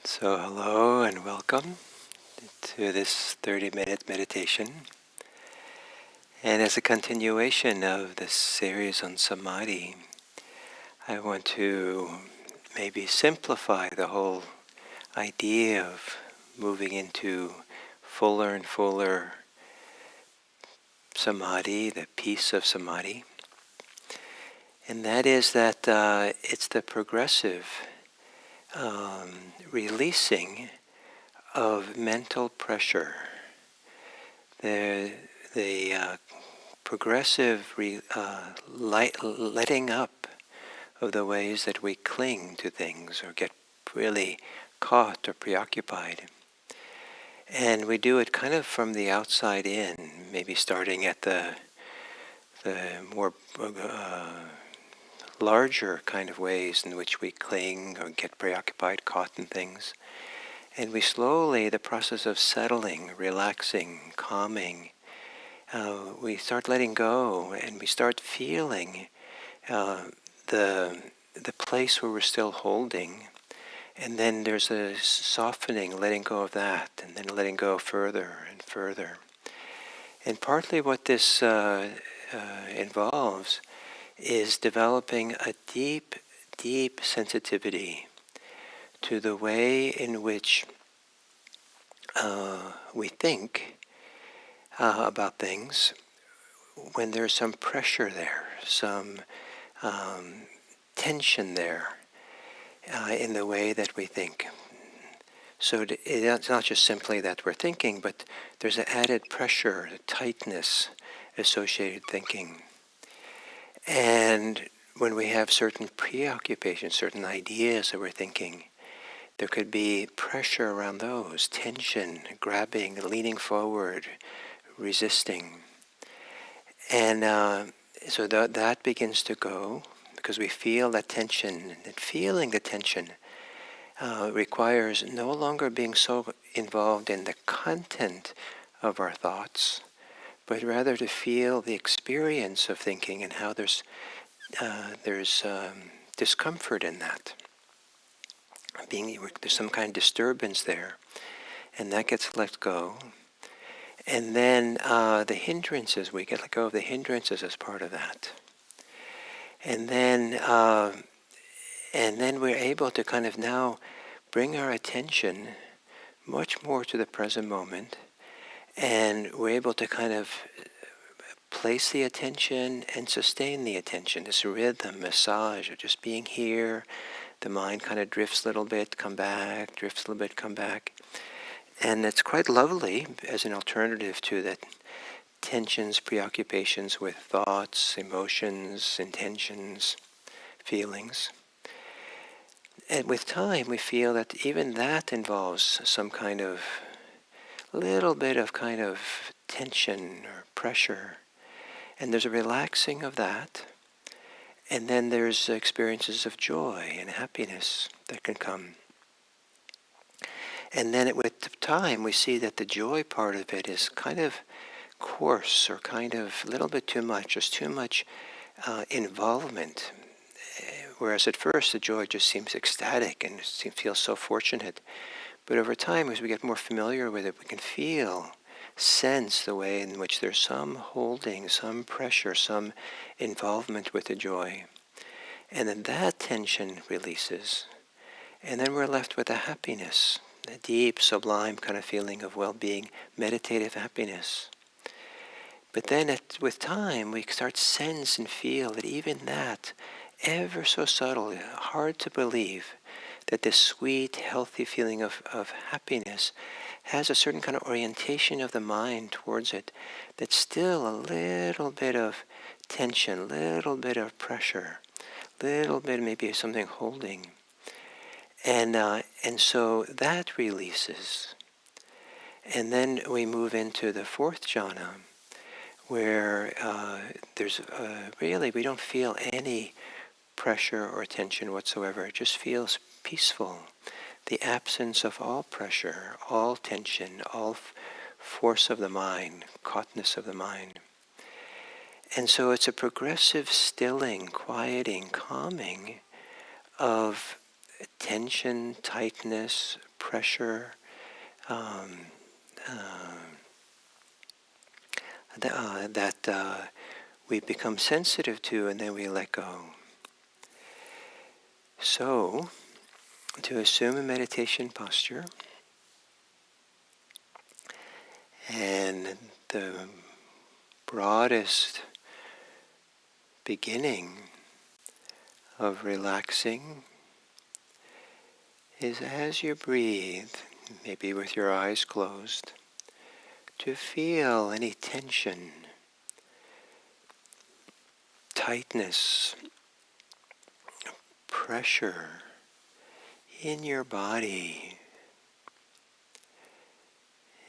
So hello and welcome to this 30-minute meditation. And as a continuation of this series on Samadhi, I want to maybe simplify the whole idea of moving into fuller and fuller Samadhi, the peace of Samadhi. And that is that it's the progressive releasing of mental pressure, the progressive letting up of the ways that we cling to things or get really caught or preoccupied. And we do it kind of from the outside in, maybe starting at the more larger kind of ways in which we cling or get preoccupied, caught in things. And we slowly, the process of settling, relaxing, calming, we start letting go, and we start feeling the place where we're still holding, and then there's a softening, letting go of that, and then letting go further and further. And partly what this involves is developing a deep, deep sensitivity to the way in which we think about things when there's some pressure there, some tension there in the way that we think. So it's not just simply that we're thinking, but there's an added pressure, a tightness associated with thinking. And when we have certain preoccupations, certain ideas that we're thinking, there could be pressure around those, tension, grabbing, leaning forward, resisting. And so that begins to go because we feel that tension. And feeling the tension requires no longer being so involved in the content of our thoughts, but rather to feel the experience of thinking and how there's discomfort in that. There's some kind of disturbance there, and that gets let go. And then the hindrances, we get let go of the hindrances as part of that. And then we're able to kind of now bring our attention much more to the present moment, and we're able to kind of place the attention and sustain the attention, this rhythm, massage of just being here. The mind kind of drifts a little bit, come back, drifts a little bit, come back. And it's quite lovely as an alternative to the tensions, preoccupations with thoughts, emotions, intentions, feelings. And with time, we feel that even that involves some kind of little bit of kind of tension or pressure. And there's a relaxing of that. And then there's experiences of joy and happiness that can come. And then with time, we see that the joy part of it is kind of coarse or kind of a little bit too much. There's too much involvement. Whereas at first, the joy just seems ecstatic and feels so fortunate. But over time, as we get more familiar with it, we can sense the way in which there's some holding, some pressure, some involvement with the joy. And then that tension releases. And then we're left with a happiness, a deep, sublime kind of feeling of well-being, meditative happiness. But then with time, we start to sense and feel that even that, ever so subtle, hard to believe, that this sweet, healthy feeling of happiness has a certain kind of orientation of the mind towards it that's still a little bit of tension, little bit of pressure, little bit maybe of something holding. And so that releases. And then we move into the fourth jhana, where there's really, we don't feel any pressure or tension whatsoever. It just feels peaceful. The absence of all pressure, all tension, all force of the mind, caughtness of the mind. And so it's a progressive stilling, quieting, calming of tension, tightness, pressure um, uh, that we become sensitive to, and then we let go. So, to assume a meditation posture, and the broadest beginning of relaxing is as you breathe, maybe with your eyes closed, to feel any tension, tightness, pressure in your body.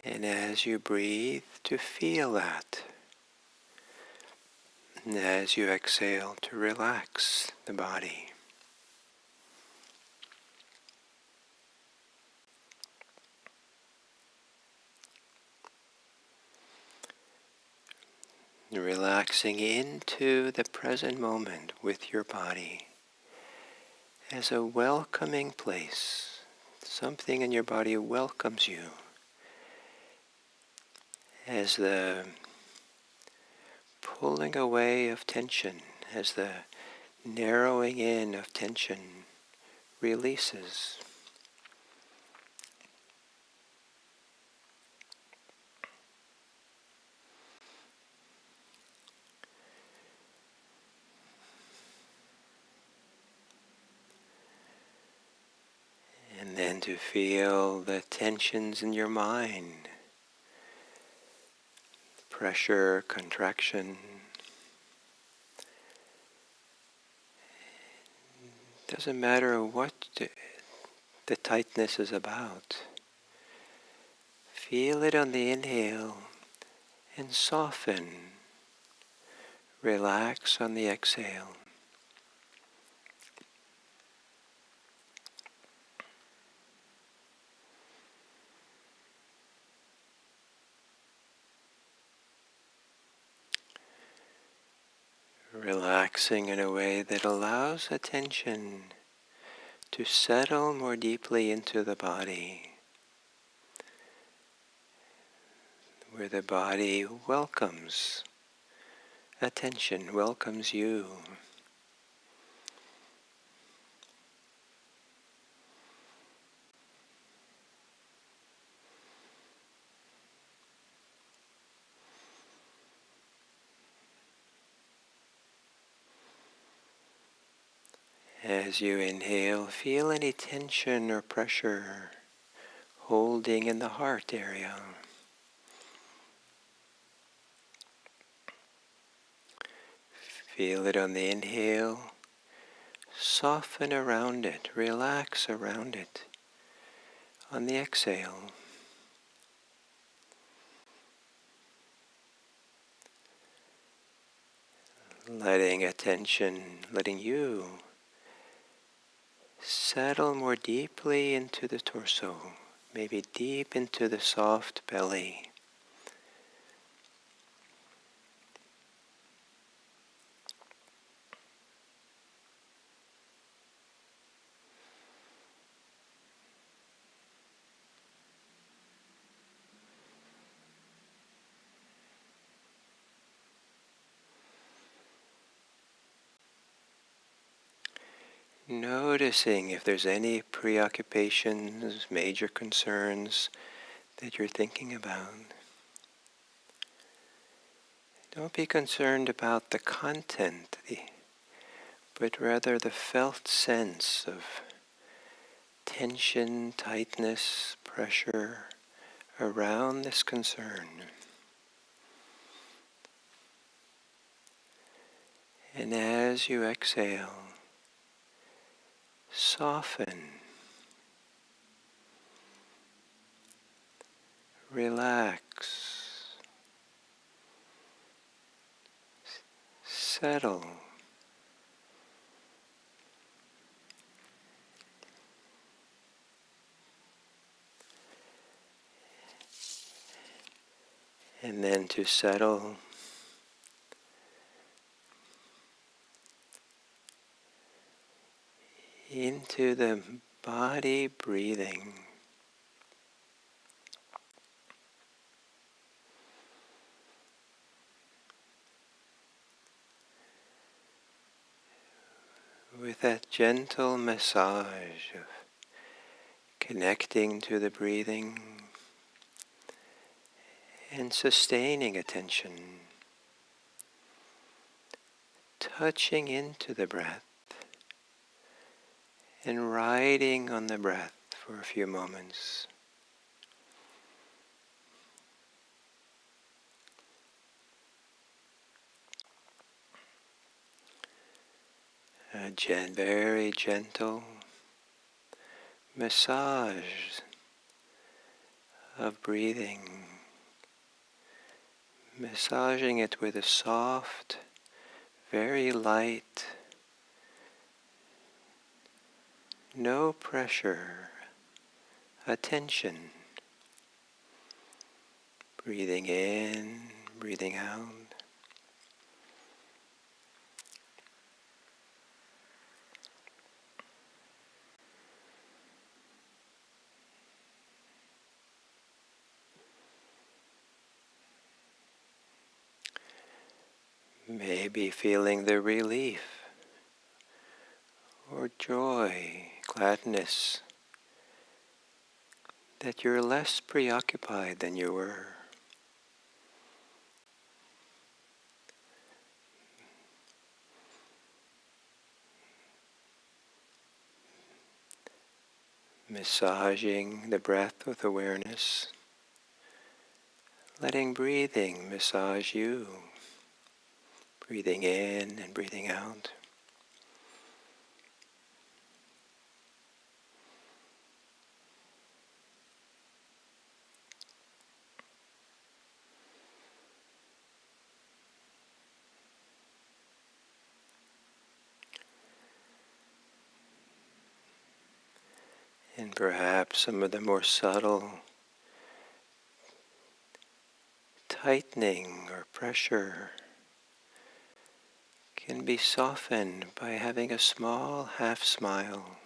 And as you breathe, to feel that. And as you exhale, to relax the body. Relaxing into the present moment with your body as a welcoming place. Something in your body welcomes you as the pulling away of tension, as the narrowing in of tension releases. And then to feel the tensions in your mind, pressure, contraction. Doesn't matter what the tightness is about. Feel it on the inhale and soften. Relax on the exhale. Relaxing in a way that allows attention to settle more deeply into the body, where the body welcomes attention, welcomes you. As you inhale, feel any tension or pressure holding in the heart area. Feel it on the inhale. Soften around it, relax around it on the exhale. Letting attention, letting you settle more deeply into the torso, maybe deep into the soft belly. Noticing if there's any preoccupations, major concerns that you're thinking about. Don't be concerned about the content, but rather the felt sense of tension, tightness, pressure around this concern. And as you exhale, soften, relax, settle. And then to settle into the body breathing. with that gentle massage of connecting to the breathing and sustaining attention, touching into the breath and riding on the breath for a few moments. A very gentle massage of breathing, massaging it with a soft, very light, no pressure, attention. Breathing in, breathing out. Maybe feeling the relief or joy, gladness, that you're less preoccupied than you were. Massaging the breath with awareness, letting breathing massage you, breathing in and breathing out. And perhaps some of the more subtle tightening or pressure can be softened by having a small half smile.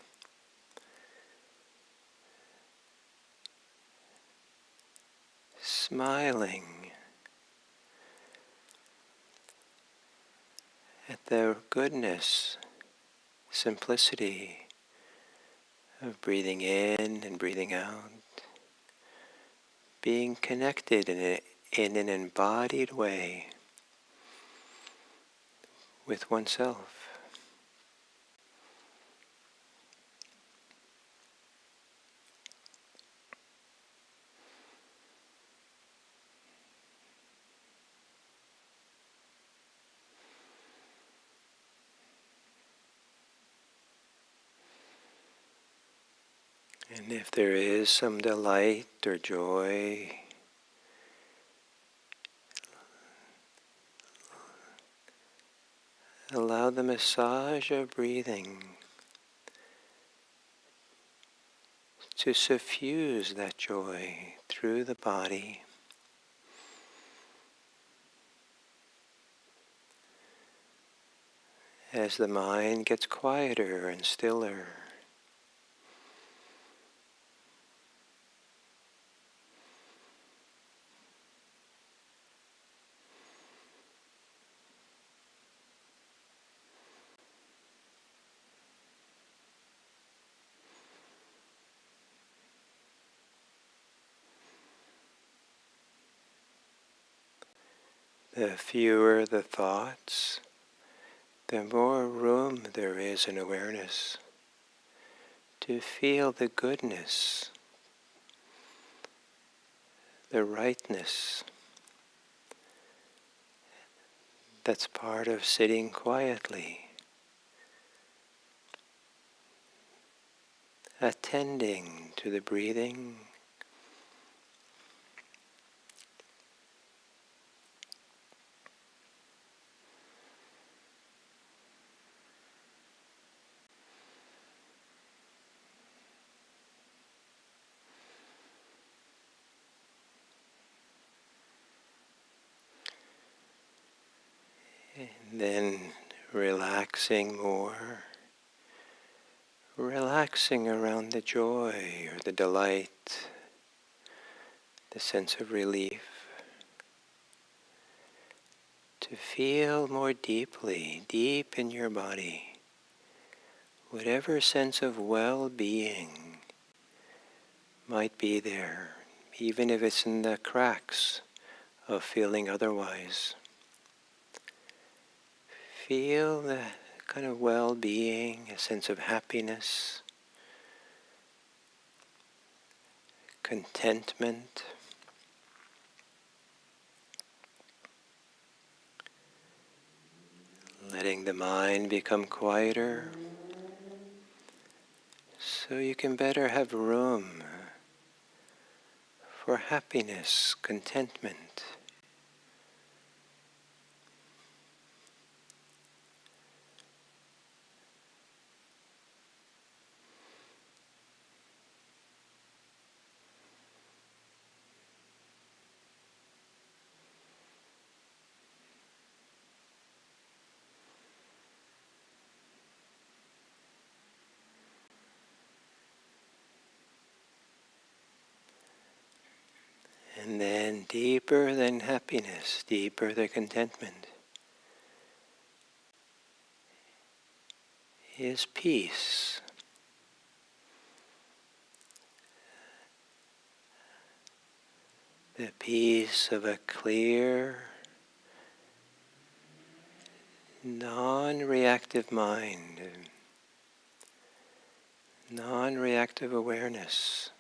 Smiling at the goodness, simplicity of breathing in and breathing out, being connected in an embodied way with oneself. And if there is some delight or joy, allow the massage of breathing to suffuse that joy through the body. As the mind gets quieter and stiller, the fewer the thoughts, the more room there is in awareness to feel the goodness, the rightness that's part of sitting quietly, attending to the breathing, and then relaxing more, relaxing around the joy or the delight, the sense of relief, to feel more deeply, deep in your body, whatever sense of well-being might be there, even if it's in the cracks of feeling otherwise. Feel the kind of well-being, a sense of happiness, contentment. Letting the mind become quieter so you can better have room for happiness, contentment. And then deeper than happiness, deeper than contentment, is peace. The peace of a clear, non-reactive mind, non-reactive awareness.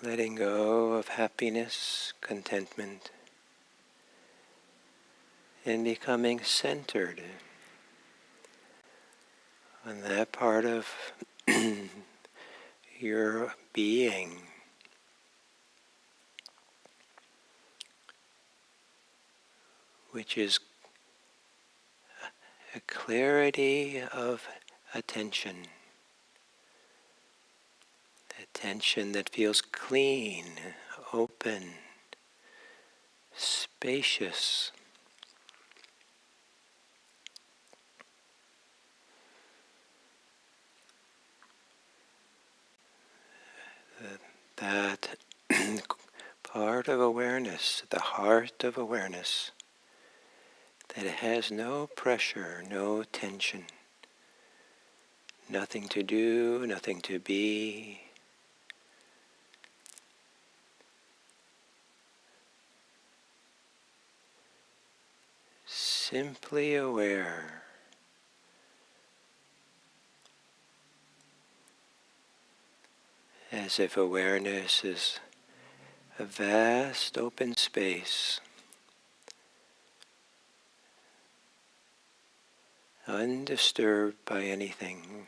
Letting go of happiness, contentment, and becoming centered on that part of your being which is a clarity of attention. Attention that feels clean, open, spacious. That part of awareness, the heart of awareness, that has no pressure, no tension, nothing to do, nothing to be. Simply aware. As if awareness is a vast open space, undisturbed by anything.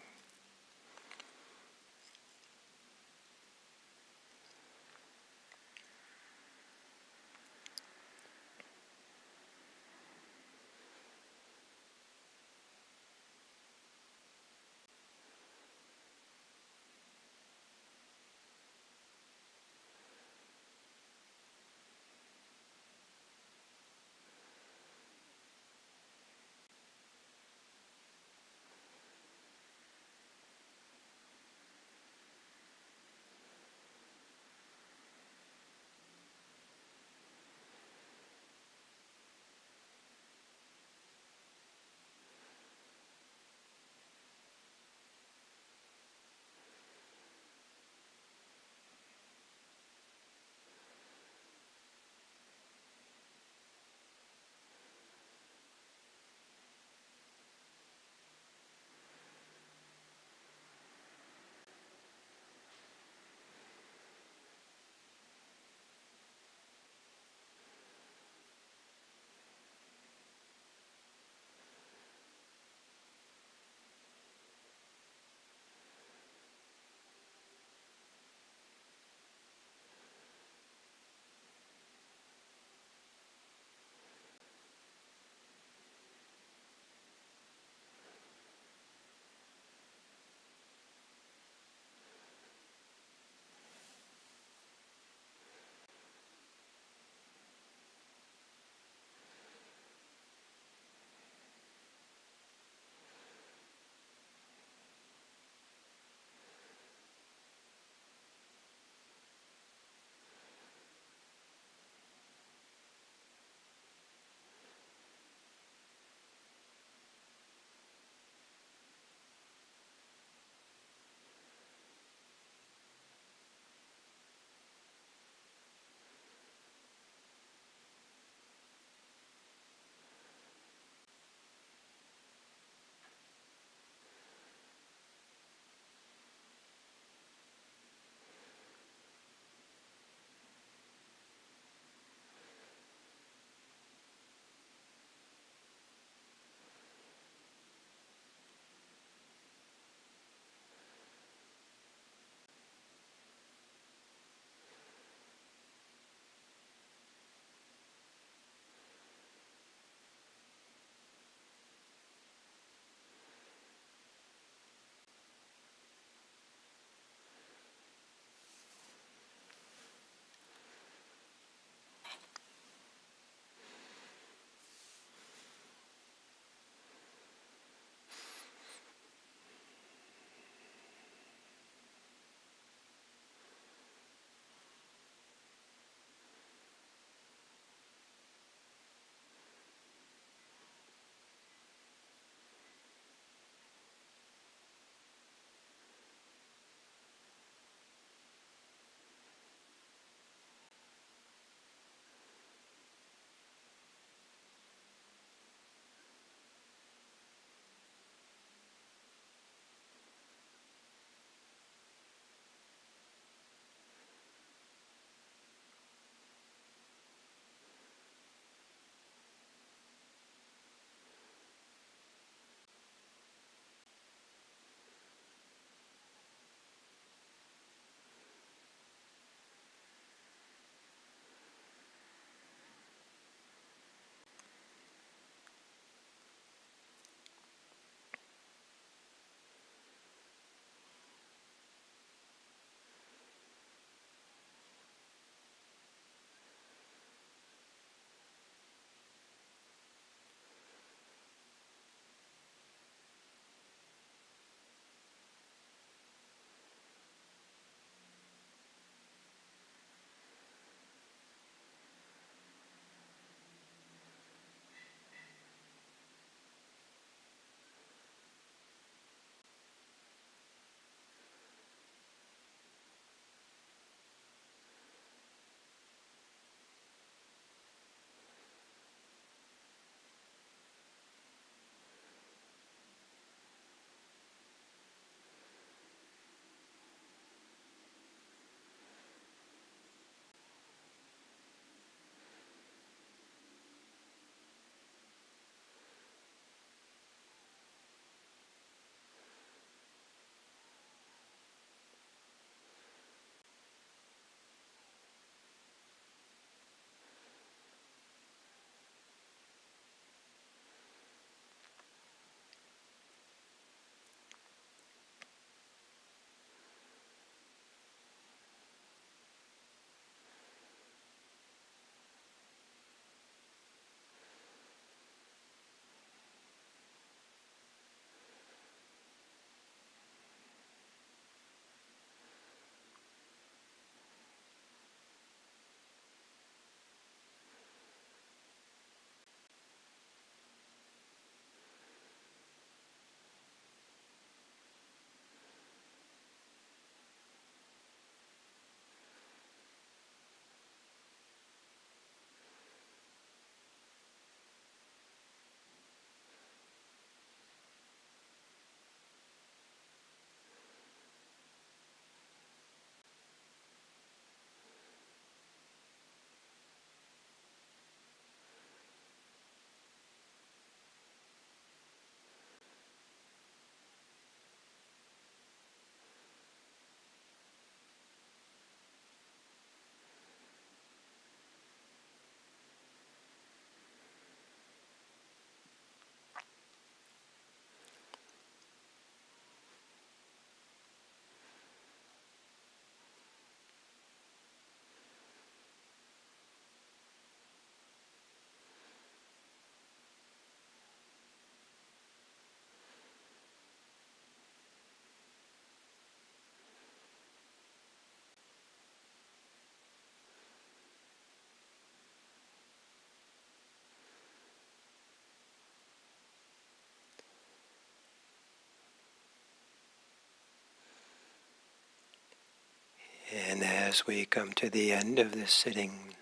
And as we come to the end of this sitting,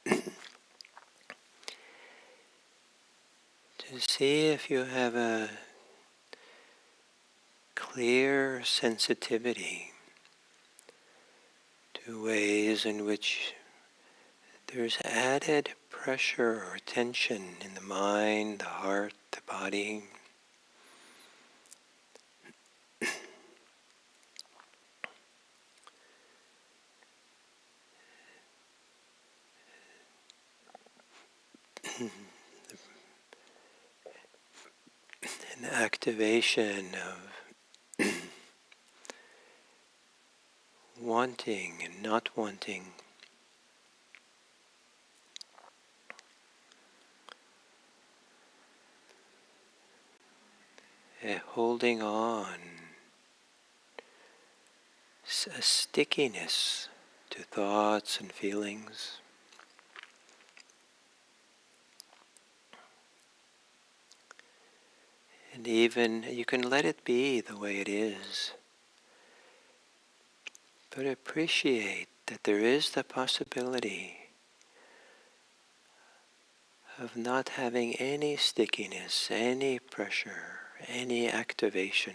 to see if you have a clear sensitivity to ways in which there's added pressure or tension in the mind, the heart, the body. An activation of wanting and not wanting. Holding on, a stickiness to thoughts and feelings. And even you can let it be the way it is, but appreciate that there is the possibility of not having any stickiness, any pressure, any activation,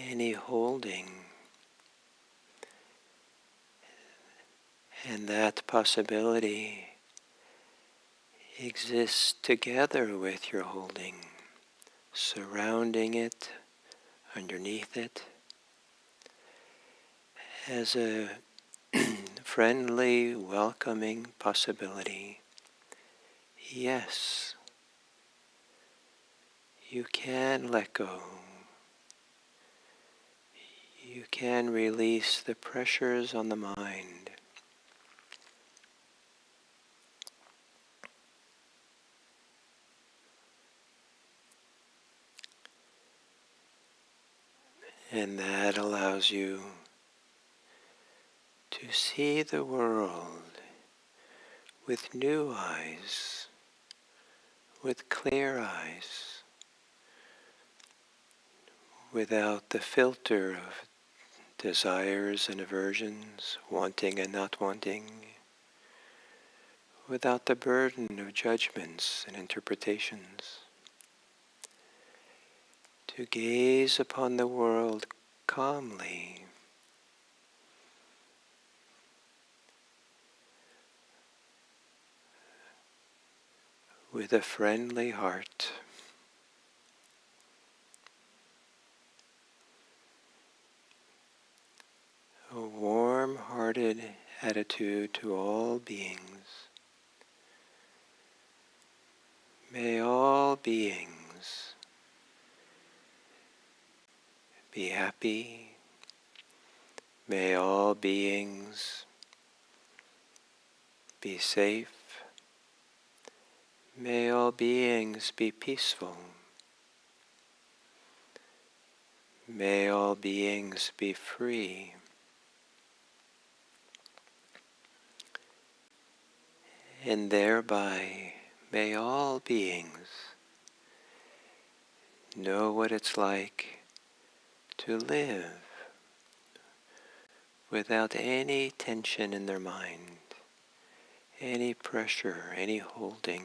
any holding. And that possibility exists together with your holding, surrounding it, underneath it, as a friendly, welcoming possibility. Yes, you can let go. You can release the pressures on the mind. And that allows you to see the world with new eyes, with clear eyes, without the filter of desires and aversions, wanting and not wanting, without the burden of judgments and interpretations. To gaze upon the world calmly, with a friendly heart. A warm-hearted attitude to all beings. May all beings be happy. May all beings be safe. May all beings be peaceful. May all beings be free. And thereby may all beings know what it's like to live without any tension in their mind, any pressure, any holding,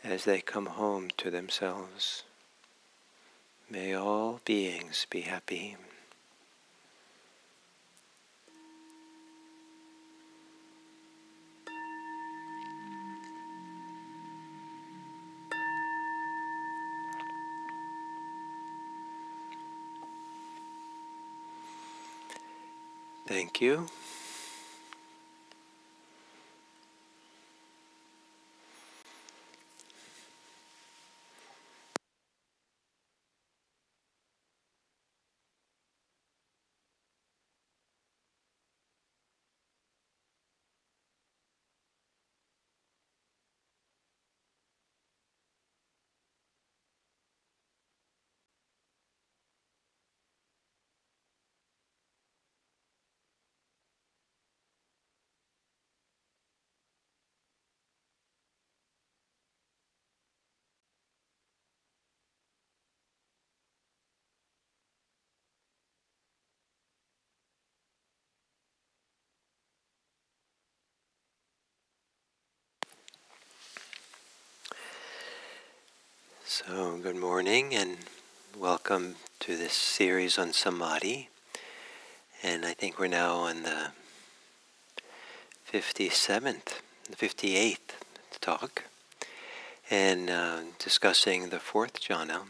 as they come home to themselves. May all beings be happy. Thank you. So, good morning and welcome to this series on Samadhi. And I think we're now on the 58th talk, and discussing the fourth jhana.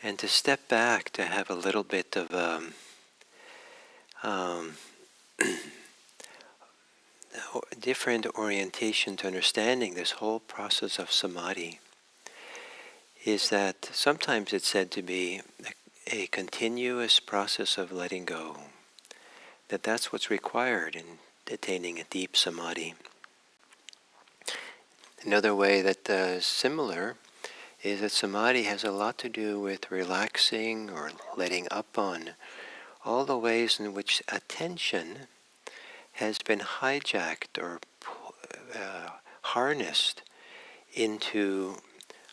And to step back to have a little bit of um, different orientation to understanding this whole process of Samadhi is that sometimes it's said to be a continuous process of letting go, that's what's required in attaining a deep Samadhi. Another way that similar is that Samadhi has a lot to do with relaxing or letting up on all the ways in which attention has been hijacked or harnessed into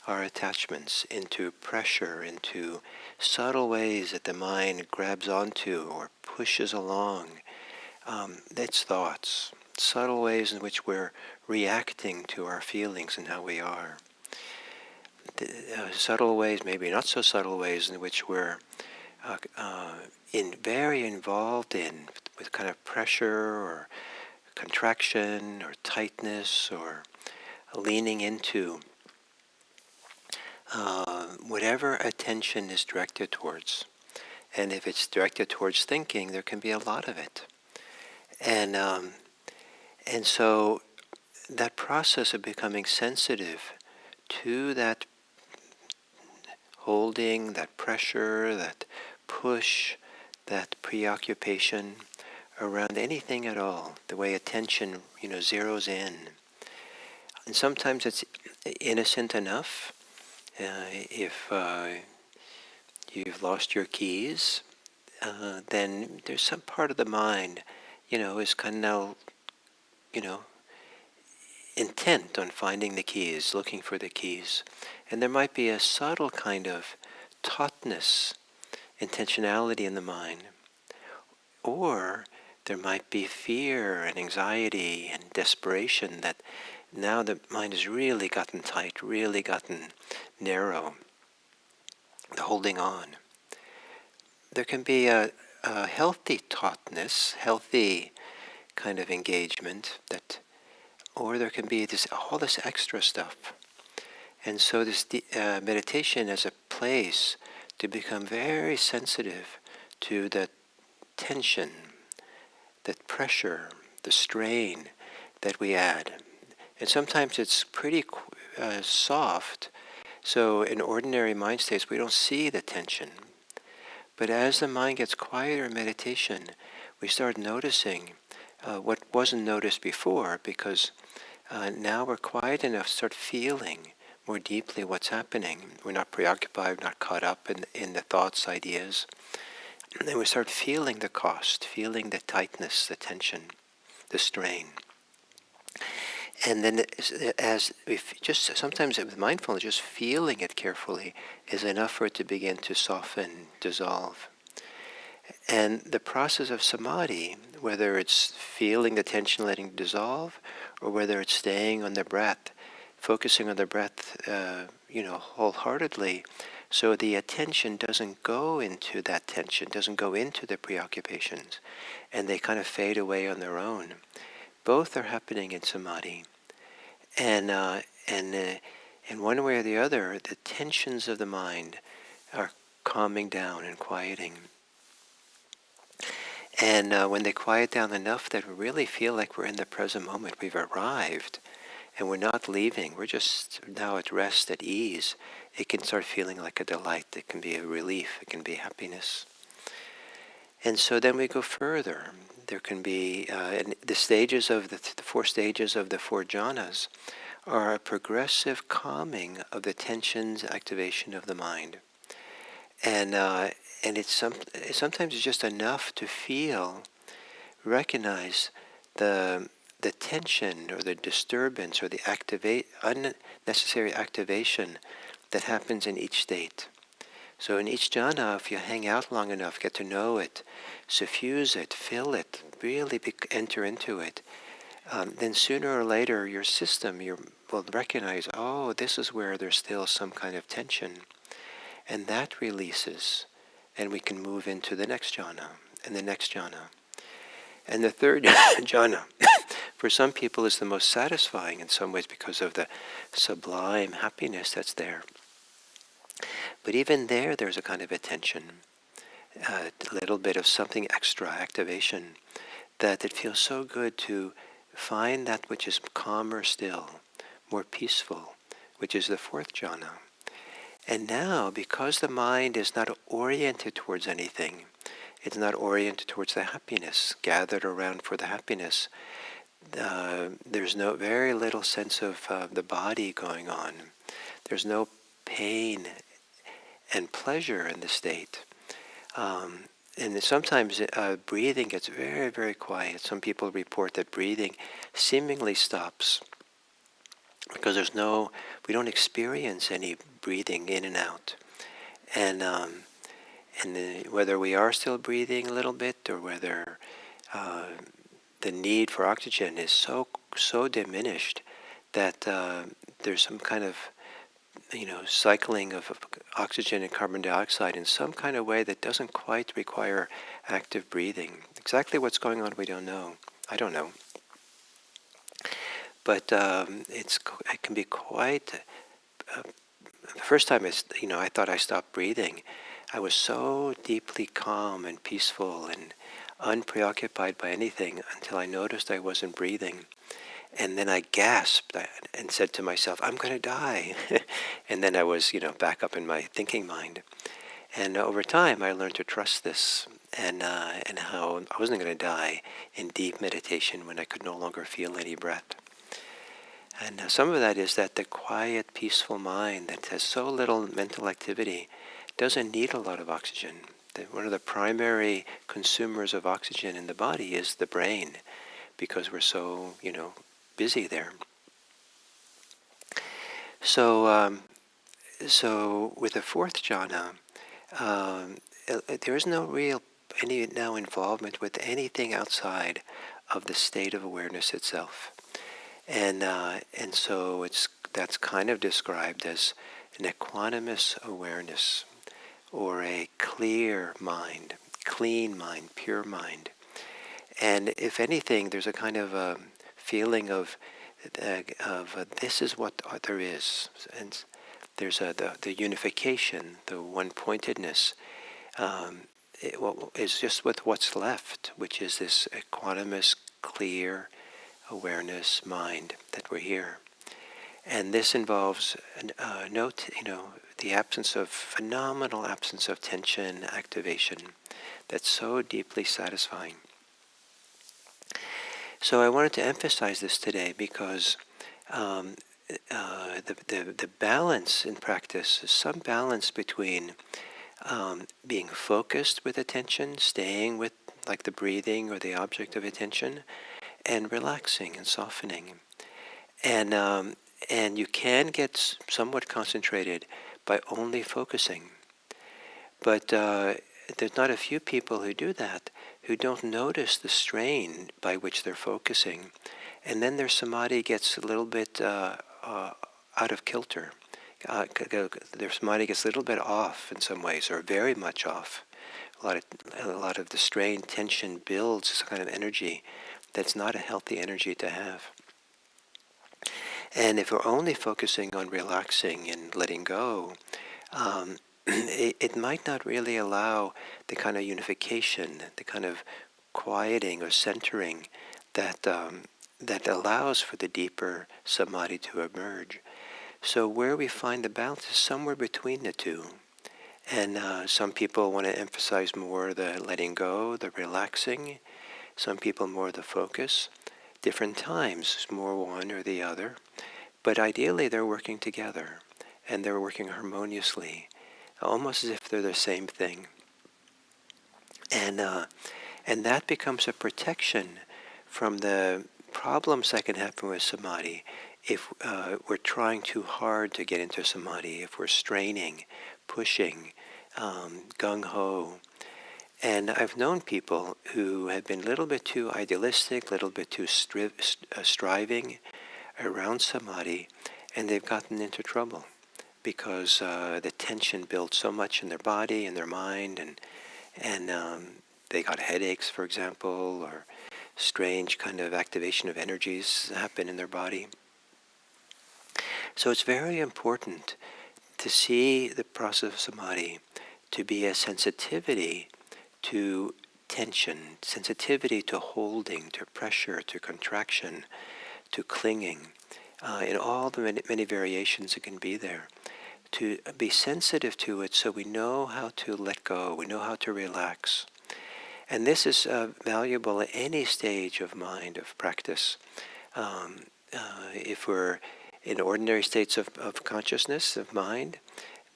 our attachments, into pressure, into subtle ways that the mind grabs onto or pushes along its thoughts, subtle ways in which we're reacting to our feelings and how we are. Subtle ways, maybe not so subtle ways, in which we're very involved in with kind of pressure or contraction or tightness or leaning into whatever attention is directed towards. And if it's directed towards thinking, there can be a lot of it. And so that process of becoming sensitive to that holding, that pressure, that push, that preoccupation around anything at all, the way attention, zeroes in. And sometimes it's innocent enough. If you've lost your keys, then there's some part of the mind, is kind of intent on finding the keys, looking for the keys. And there might be a subtle kind of tautness, intentionality in the mind. Or there might be fear and anxiety and desperation that now the mind has really gotten tight, really gotten narrow, the holding on. There can be a healthy tautness, healthy kind of engagement, or there can be all this extra stuff. And so this meditation is a place to become very sensitive to the tension, that pressure, the strain that we add. And sometimes it's pretty soft, so in ordinary mind states we don't see the tension. But as the mind gets quieter in meditation, we start noticing what wasn't noticed before, because now we're quiet enough to start feeling more deeply what's happening. We're not preoccupied, not caught up in the thoughts, ideas. And then we start feeling the cost, feeling the tightness, the tension, the strain. And then sometimes with mindfulness, just feeling it carefully is enough for it to begin to soften, dissolve. And the process of Samadhi, whether it's feeling the tension letting it dissolve, or whether it's staying on the breath, focusing on the breath, wholeheartedly, so the attention doesn't go into that tension, doesn't go into the preoccupations, and they kind of fade away on their own. Both are happening in Samadhi. And in one way or the other, the tensions of the mind are calming down and quieting. And when they quiet down enough that we really feel like we're in the present moment, we've arrived, and we're not leaving, we're just now at rest, at ease, it can start feeling like a delight. It can be a relief. It can be happiness. And so then we go further. There can be the stages of the 4 stages of the 4 jhanas are a progressive calming of the tensions, activation of the mind. And it's sometimes it's just enough to recognize the tension or the disturbance or the unnecessary activation that happens in each state. So in each jhana, if you hang out long enough, get to know it, suffuse it, fill it, really enter into it, then sooner or later your system, your will recognize, oh, this is where there's still some kind of tension. And that releases, and we can move into the next jhana, and the next jhana. And the third jhana, for some people, is the most satisfying in some ways because of the sublime happiness that's there. But even there, there's a kind of attention, a little bit of something extra, activation, that it feels so good to find that which is calmer still, more peaceful, which is the fourth jhana. And now, because the mind is not oriented towards anything, it's not oriented towards the happiness, gathered around for the happiness, there's no very little sense of the body going on. There's no pain and pleasure in the state. And sometimes breathing gets very, very quiet. Some people report that breathing seemingly stops because we don't experience any breathing in and out. And whether we are still breathing a little bit, or whether the need for oxygen is so diminished that there's some kind of cycling of oxygen and carbon dioxide in some kind of way that doesn't quite require active breathing. Exactly what's going on, we don't know. I don't know. But it can be quite. The first time I thought I stopped breathing, I was so deeply calm and peaceful and unpreoccupied by anything until I noticed I wasn't breathing. And then I gasped and said to myself, I'm going to die. And then I was, back up in my thinking mind. And over time, I learned to trust this and how I wasn't going to die in deep meditation when I could no longer feel any breath. And some of that is that the quiet, peaceful mind that has so little mental activity doesn't need a lot of oxygen. One of the primary consumers of oxygen in the body is the brain, because we're so, busy there. So with the fourth jhana, there is no real any now involvement with anything outside of the state of awareness itself, and so that's kind of described as an equanimous awareness, or a clear mind, clean mind, pure mind. And if anything, there's a kind of feeling of this is what there is, and there's the unification, the one-pointedness. Is just with what's left, which is this equanimous, clear awareness mind that we're here. And this involves the phenomenal absence of tension, activation, that's so deeply satisfying. So I wanted to emphasize this today because the balance in practice is some balance between being focused with attention, staying with like the breathing or the object of attention, and relaxing and softening. And you can get somewhat concentrated by only focusing. But there's not a few people who do that, who don't notice the strain by which they're focusing. And then their samadhi gets a little bit out of kilter. Their samadhi gets a little bit off in some ways, or very much off. A lot of the strain, tension builds this kind of energy that's not a healthy energy to have. And if we're only focusing on relaxing and letting go, it might not really allow the kind of unification, the kind of quieting or centering that allows for the deeper samadhi to emerge. So where we find the balance is somewhere between the two. And some people want to emphasize more the letting go, the relaxing. Some people more the focus. Different times, more one or the other. But ideally they're working together, and they're working harmoniously, almost as if they're the same thing. And that becomes a protection from the problems that can happen with samadhi if we're trying too hard to get into samadhi, if we're straining, pushing, gung-ho. And I've known people who have been a little bit too idealistic, a little bit too striving, around Samadhi, and they've gotten into trouble because the tension builds so much in their body and their mind, and they got headaches, for example, or strange kind of activation of energies happen in their body. So it's very important to see the process of Samadhi to be a sensitivity to tension, sensitivity to holding, to pressure, to contraction, to clinging, in all the many variations it can be there. To be sensitive to it so we know how to let go, we know how to relax. And this is valuable at any stage of mind, of practice. If we're in ordinary states of consciousness, of mind,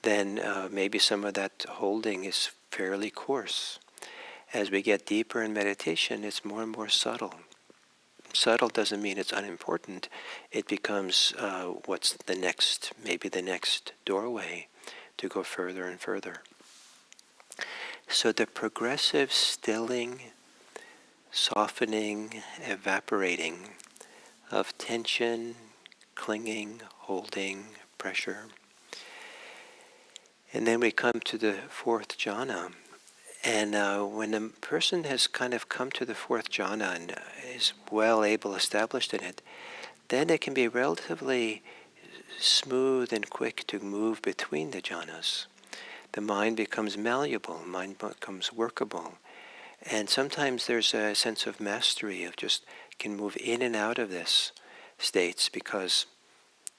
then maybe some of that holding is fairly coarse. As we get deeper in meditation, it's more and more subtle. Subtle doesn't mean it's unimportant. It becomes what's the next, maybe the next doorway to go further and further. So the progressive stilling, softening, evaporating of tension, clinging, holding, pressure. And then we come to the fourth jhana. And when a person has kind of come to the fourth jhana and is well able, established in it, then it can be relatively smooth and quick to move between the jhanas. The mind becomes malleable, mind becomes workable. And sometimes there's a sense of mastery of just can move in and out of this states because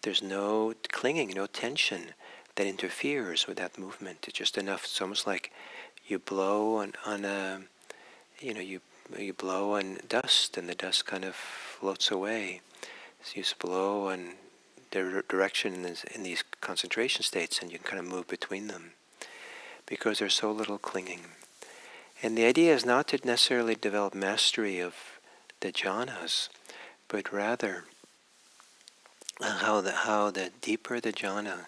there's no clinging, no tension that interferes with that movement. It's just enough. It's almost like you blow on a, you blow on dust, and the dust kind of floats away. So you just blow on the direction in these concentration states, and you can kind of move between them because there's so little clinging. And the idea is not to necessarily develop mastery of the jhanas, but rather how the deeper the jhana,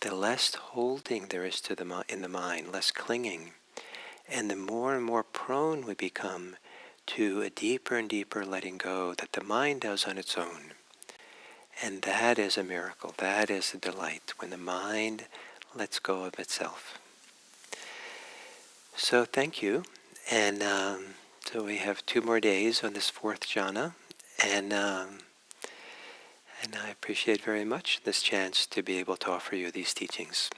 the less holding there is to in the mind, less clinging, and the more and more prone we become to a deeper and deeper letting go that the mind does on its own. And that is a miracle. That is a delight, when the mind lets go of itself. So thank you. And so we have 2 more days on this fourth jhana. And I appreciate very much this chance to be able to offer you these teachings.